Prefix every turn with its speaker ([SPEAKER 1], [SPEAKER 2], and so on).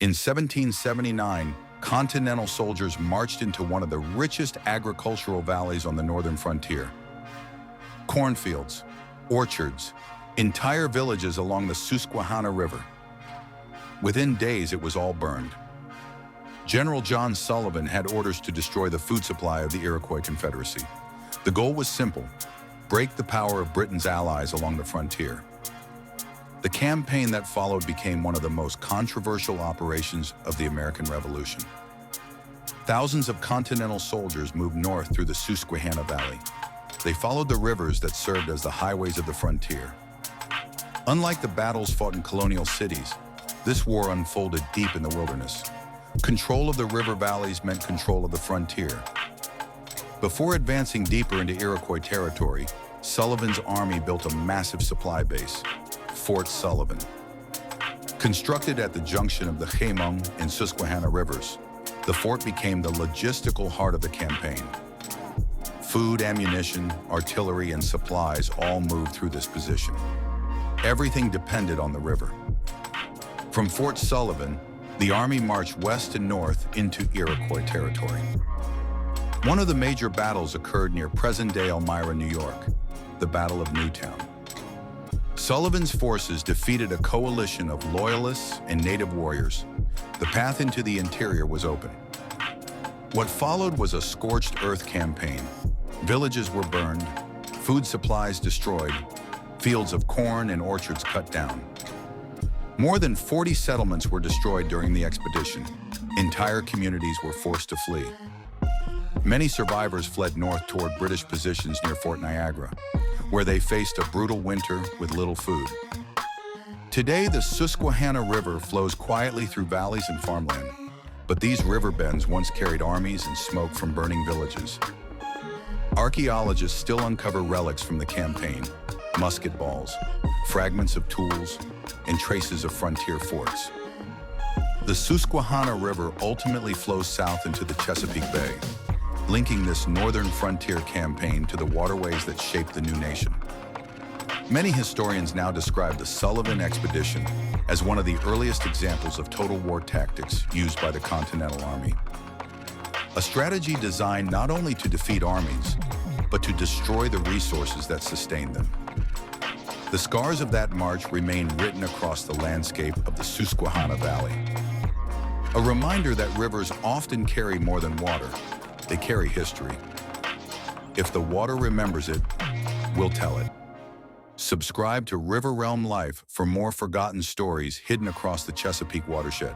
[SPEAKER 1] In 1779, Continental soldiers marched into one of the richest agricultural valleys on the northern frontier. Cornfields, orchards, entire villages along the Susquehanna River. Within days, it was all burned. General John Sullivan had orders to destroy the food supply of the Iroquois Confederacy. The goal was simple: break the power of Britain's allies along the frontier. The campaign that followed became one of the most controversial operations of the American Revolution. Thousands of Continental soldiers moved north through the Susquehanna Valley. They followed the rivers that served as the highways of the frontier. Unlike the battles fought in colonial cities, this war unfolded deep in the wilderness. Control of the river valleys meant control of the frontier. Before advancing deeper into Iroquois territory, Sullivan's army built a massive supply base, Fort Sullivan. Constructed at the junction of the Chemung and Susquehanna rivers, the fort became the logistical heart of the campaign. Food, ammunition, artillery, and supplies all moved through this position. Everything depended on the river. From Fort Sullivan, the army marched west and north into Iroquois territory. One of the major battles occurred near present-day Elmira, New York, the Battle of Newtown. Sullivan's forces defeated a coalition of loyalists and native warriors. The path into the interior was open. What followed was a scorched earth campaign. Villages were burned, food supplies destroyed, fields of corn and orchards cut down. More than 40 settlements were destroyed during the expedition. Entire communities were forced to flee. Many survivors fled north toward British positions near Fort Niagara, where they faced a brutal winter with little food. Today, the Susquehanna River flows quietly through valleys and farmland, but these river bends once carried armies and smoke from burning villages. Archaeologists still uncover relics from the campaign: musket balls, fragments of tools, and traces of frontier forts. The Susquehanna River ultimately flows south into the Chesapeake Bay, linking this northern frontier campaign to the waterways that shaped the new nation. Many historians now describe the Sullivan expedition as one of the earliest examples of total war tactics used by the Continental Army. A strategy designed not only to defeat armies, but to destroy the resources that sustained them. The scars of that march remain written across the landscape of the Susquehanna Valley. A reminder that rivers often carry more than water. They carry history. If the water remembers it, we'll tell it. Subscribe to River Realm Life for more forgotten stories hidden across the Chesapeake watershed.